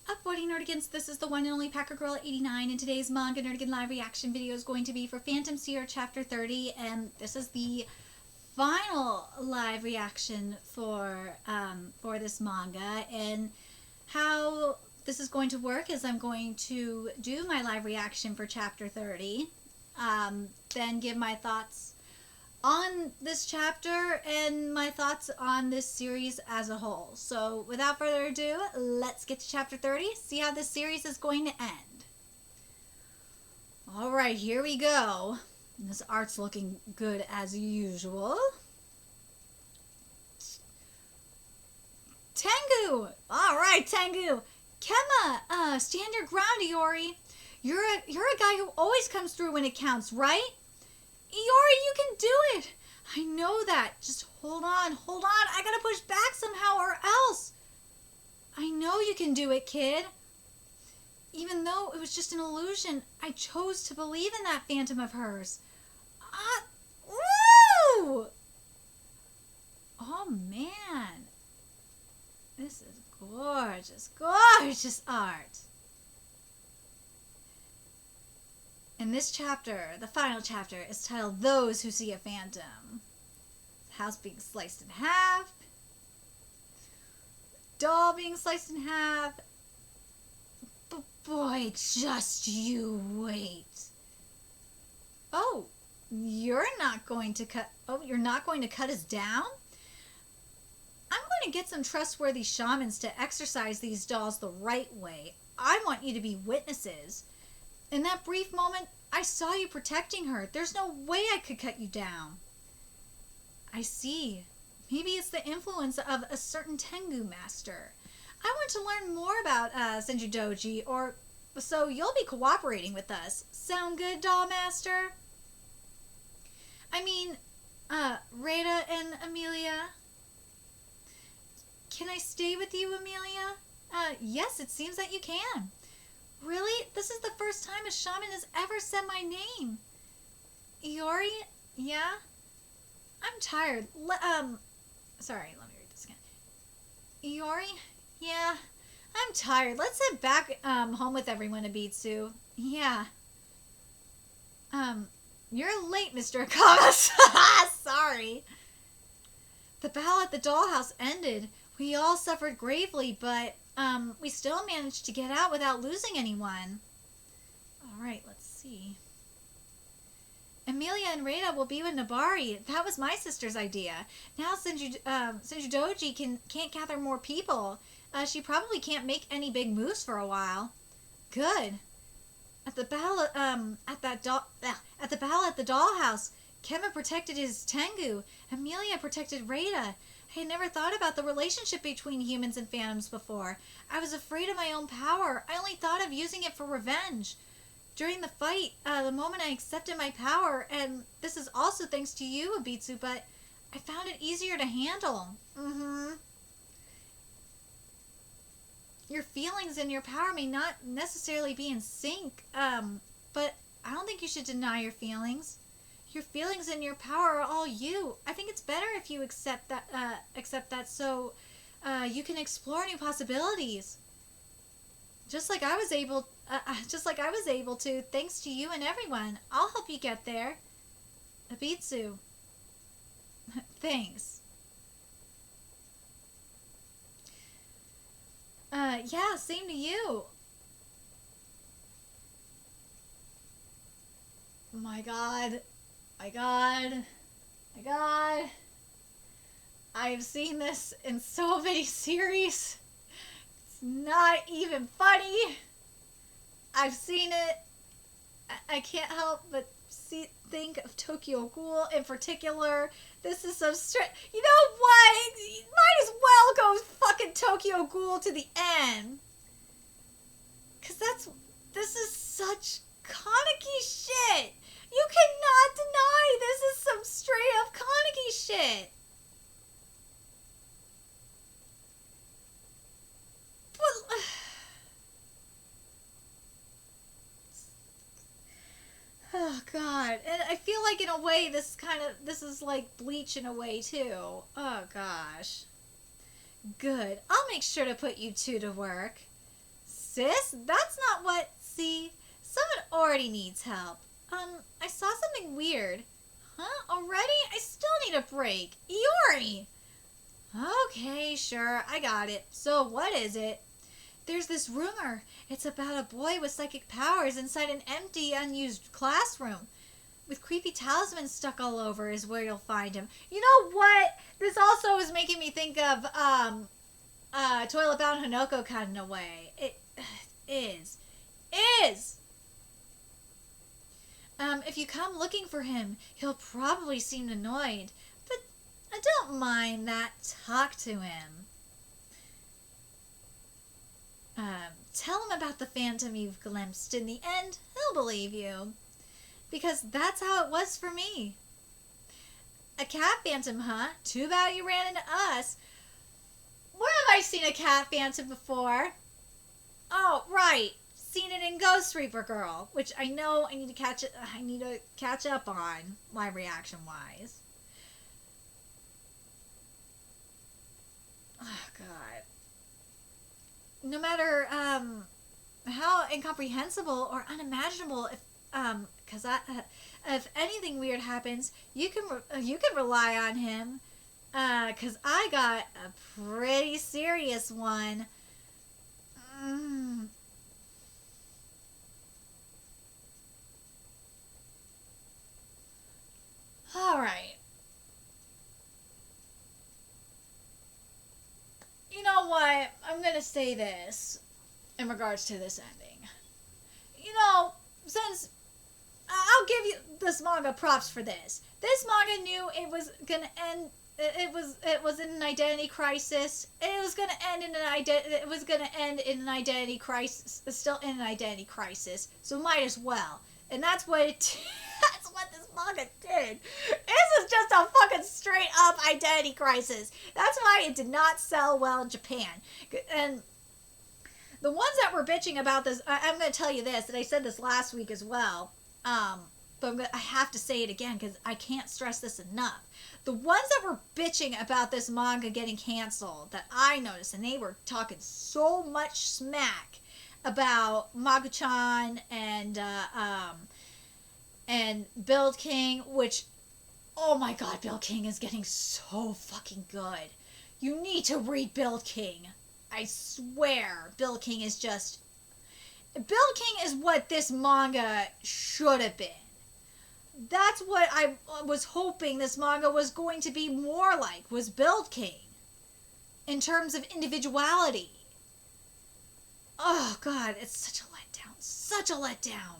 Up, Boarding Nerdigans, this is the one and only Packer Girl 89, and today's Manga Nerdigan live reaction video is going to be for Phantom Seer Chapter 30, and this is the final live reaction for this manga. And how this is going to work is I'm going to do my live reaction for Chapter 30, then give my thoughts on this chapter and my thoughts on this series as a whole. So without further ado, let's get to chapter 30, see how this series is going to end. Alright, here we go. This art's looking good as usual. Tengu! Alright, Tengu! Kema, stand your ground, Iori. You're a guy who always comes through when it counts, right? Iori, you can do it! I know that. Just hold on. I gotta push back somehow or else. I know you can do it, kid. Even though it was just an illusion, I chose to believe in that phantom of hers. Woo! Oh, man. This is gorgeous, gorgeous art. And this chapter, the final chapter, is titled Those Who See a Phantom. The house being sliced in half. Doll being sliced in half. But boy, just you wait. Oh, you're not going to cut us down? I'm going to get some trustworthy shamans to exorcise these dolls the right way. I want you to be witnesses. In that brief moment, I saw you protecting her. There's no way I could cut you down. I see. Maybe it's the influence of a certain Tengu master. I want to learn more about Senju or so you'll be cooperating with us. Sound good, doll master? I mean, Rada and Amelia. Can I stay with you, Amelia? Yes, it seems that you can. Really? This is the first time a shaman has ever said my name. Iori? Yeah? I'm tired. Sorry, let me read this again. Iori? Yeah? I'm tired. Let's head back home with everyone, Abitsu. Yeah. You're late, Mr. Akamas. Sorry. The battle at the dollhouse ended. We all suffered gravely, but we still managed to get out without losing anyone. Alright, let's see. Amelia and Rada will be with Nabari. That was my sister's idea. Now Senju can't gather more people. She probably can't make any big moves for a while. Good. At the battle at the battle at the dollhouse, Kema protected his Tengu. Amelia protected Rada. I had never thought about the relationship between humans and phantoms before. I was afraid of my own power. I only thought of using it for revenge. During the fight, the moment I accepted my power, and this is also thanks to you, Abitsu, but I found it easier to handle. Your feelings and your power may not necessarily be in sync, but I don't think you should deny your feelings. Your feelings and your power are all you. I think it's better if you accept that so you can explore new possibilities. Just like I was able to, thanks to you and everyone. I'll help you get there. Abitsu. Thanks. Yeah, same to you. My God. My God. My God. I've seen this in so many series. It's not even funny. I've seen it. I can't help but think of Tokyo Ghoul in particular. This is so straight. You know what? Might as well go fucking Tokyo Ghoul to the end. Cause this is such Kaneki shit. You cannot deny this is some straight up Kaneki shit. But oh God. And I feel like in a way this is like Bleach in a way too. Oh gosh. Good. I'll make sure to put you two to work. sis, that's not what... See, someone already needs help. I saw something weird. Huh? Already? I still need a break. Iori! Okay, sure, I got it. So, what is it? There's this rumor. It's about a boy with psychic powers inside an empty, unused classroom. With creepy talismans stuck all over is where you'll find him. You know what? This also is making me think of, Toilet Bound Hanoko kind of way. It is. If you come looking for him, he'll probably seem annoyed. But I don't mind that. Talk to him. Tell him about the phantom you've glimpsed. In the end, he'll believe you. Because that's how it was for me. A cat phantom, huh? Too bad you ran into us. Where have I seen a cat phantom before? Oh, right. Seen it in Ghost Reaper Girl, which I know I need to catch up on, live reaction wise. Oh god. No matter how incomprehensible or unimaginable, if anything weird happens, you can rely on him. 'Cause I got a pretty serious one. Alright. You know what? I'm gonna say this in regards to this ending. You know, since I'll give you this manga props for this. This manga knew it was gonna end. It was in an identity crisis. It was gonna end in an identity crisis. Still in an identity crisis. So might as well. And that's what that's what this manga did. This is just a fucking straight up identity crisis. That's why it did not sell well in Japan. And the ones that were bitching about this, I'm gonna tell you this, and I said this last week as well. But I have to say it again because I can't stress this enough. The ones that were bitching about this manga getting canceled that I noticed, and they were talking so much smack about Magu-chan and Build King, which, oh my god, Build King is getting so fucking good. You need to read Build King. I swear, Build King is what this manga should have been. That's what I was hoping this manga was going to be more like, was Build King. In terms of individuality. Oh, God, it's such a letdown. Such a letdown.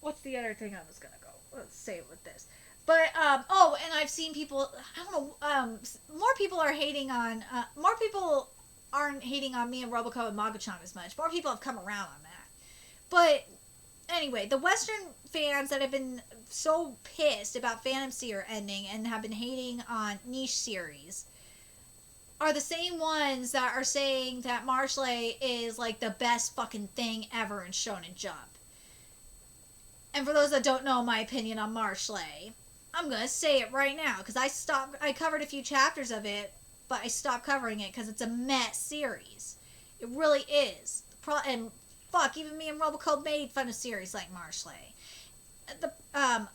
What's the other thing I was going to go? Let's say it with this. But, and I've seen people, I don't know, more people are hating on, more people aren't hating on me and Roboco and Magu-chan as much. More people have come around on that. But anyway, the Western fans that have been so pissed about Phantom Seer ending and have been hating on niche series are the same ones that are saying that Marshley is like the best fucking thing ever in Shonen Jump. And for those that don't know my opinion on Marshley, I'm gonna say it right now because I covered a few chapters of it, but I stopped covering it because it's a mess series. It really is. And fuck, even me and Robocop made fun of series like Marshley. I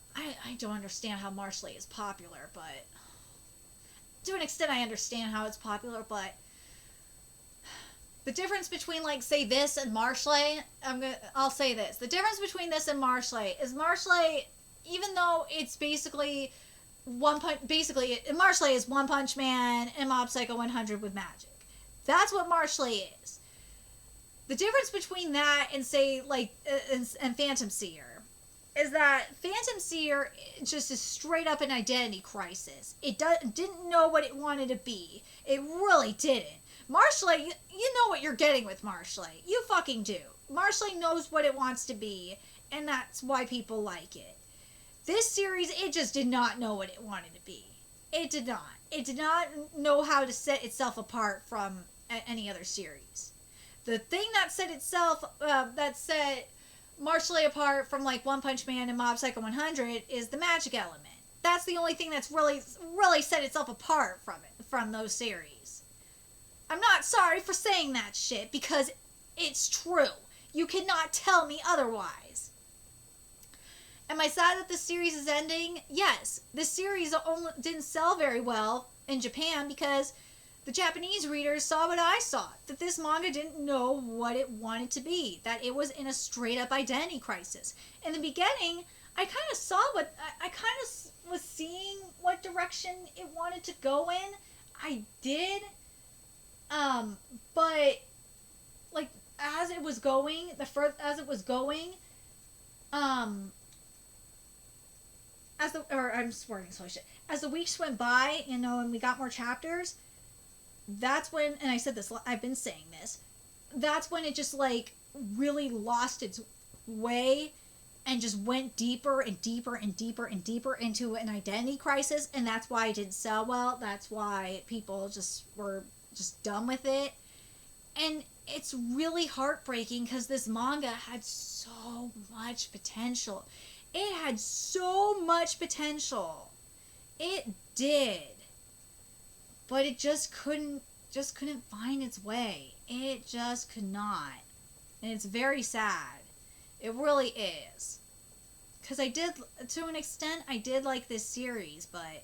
don't understand how Marshley is popular, but to an extent I understand how it's popular, but the difference between, like, say this and Marshley, I'll say this. The difference between this and Marshley is Marshley, even though it's basically Marshley is One Punch Man and Mob Psycho 100 with magic. That's what Marshley is. The difference between that and, say, like, and Phantom Seer is that Phantom Seer just is straight up an identity crisis. It didn't know what it wanted to be. It really didn't. Marshley, you know what you're getting with Marshley. You fucking do. Marshley knows what it wants to be, and that's why people like it. This series, it just did not know what it wanted to be. It did not. It did not know how to set itself apart from any other series. The thing that set Marshley apart from, like, One Punch Man and Mob Psycho 100 is the magic element. That's the only thing that's really set itself apart from those series. I'm not sorry for saying that shit because it's true. You cannot tell me otherwise. Am I sad that this series is ending? Yes. This series didn't sell very well in Japan because the Japanese readers saw what I saw. That this manga didn't know what it wanted to be. That it was in a straight up identity crisis. In the beginning, I kind of saw I kind of was seeing what direction it wanted to go in. I did. But like as it was going, as the weeks went by, and we got more chapters, that's when, and I said this, I've been saying this, that's when it just like really lost its way and just went deeper and deeper and deeper and deeper into an identity crisis, and that's why it didn't sell well. That's why people just were just done with it. And it's really heartbreaking because this manga had so much potential. It had so much potential. It did. But it just couldn't find its way. It just could not. And it's very sad. It really is. Because to an extent, I did like this series, but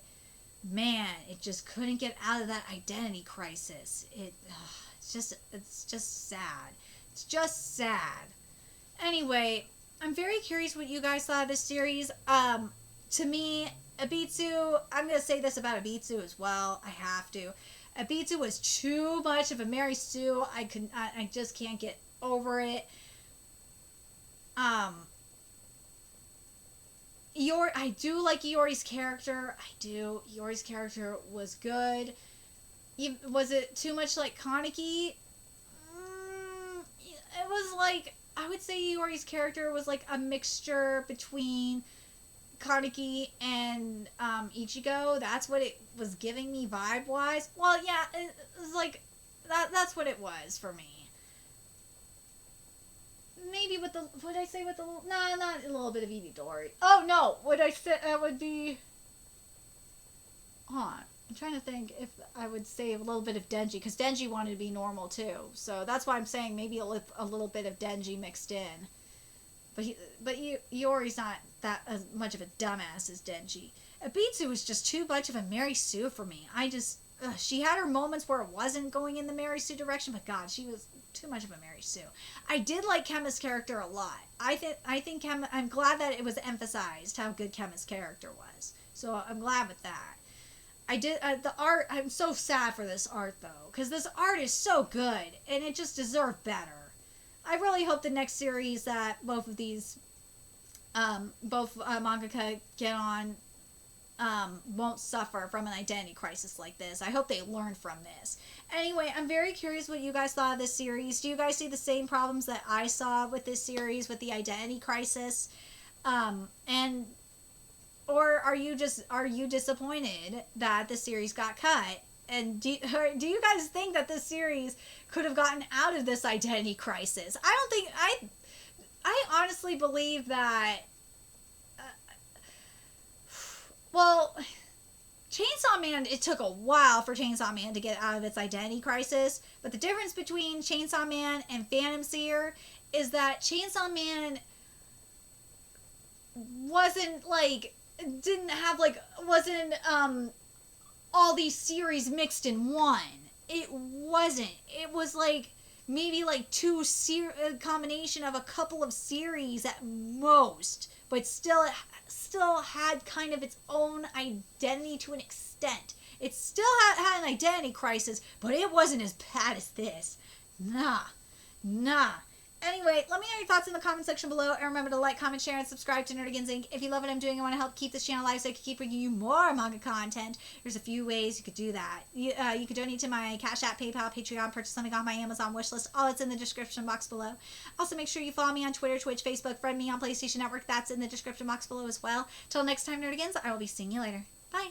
man, it just couldn't get out of that identity crisis. It's just sad. It's just sad. Anyway, I'm very curious what you guys thought of this series. To me, Abitsu, I'm going to say this about Abitsu as well. I have to. Abitsu was too much of a Mary Sue. I just can't get over it. I do like Iori's character. I do. Iori's character was good. Was it too much like Kaneki? It was like, I would say Iori's character was like a mixture between Kaneki and Ichigo. That's what it was giving me vibe-wise. Well, yeah, it was like, that's what it was for me. Maybe with the, what did I say with the, nah, not a little bit of Itadori. Oh, no, what I said, would be, hold on, I'm trying to think if I would say a little bit of Denji, because Denji wanted to be normal too, so that's why I'm saying maybe a little bit of Denji mixed in. But Iori's not that as much of a dumbass as Denji. Abitsu was just too much of a Mary Sue for me. She had her moments where it wasn't going in the Mary Sue direction, but God, she was too much of a Mary Sue. I did like Kema's character a lot. I think Kema, I'm glad that it was emphasized how good Kema's character was. So I'm glad with that. I did the art. I'm so sad for this art though, because this art is so good and it just deserved better. I really hope the next series that both of these, mangaka get on, won't suffer from an identity crisis like this. I hope they learn from this. Anyway, I'm very curious what you guys thought of this series. Do you guys see the same problems that I saw with this series with the identity crisis? Or are you disappointed that the series got cut? And do you guys think that this series could have gotten out of this identity crisis? I don't think, I honestly believe that, well, Chainsaw Man, it took a while for Chainsaw Man to get out of its identity crisis, but the difference between Chainsaw Man and Phantom Seer is that Chainsaw Man wasn't all these series mixed in one. It wasn't. It was like maybe like a combination of a couple of series at most, but still had kind of its own identity to an extent. It still had an identity crisis, but it wasn't as bad as this. Nah. Anyway, let me know your thoughts in the comment section below, and remember to like, comment, share, and subscribe to Nerdigans Inc. If you love what I'm doing and want to help keep this channel alive so I can keep bringing you more manga content, there's a few ways you could do that. You could donate to my Cash App, PayPal, Patreon, purchase something off my Amazon wishlist. All that's in the description box below. Also, make sure you follow me on Twitter, Twitch, Facebook, friend me on PlayStation Network. That's in the description box below as well. Till next time, Nerdigans, I will be seeing you later. Bye!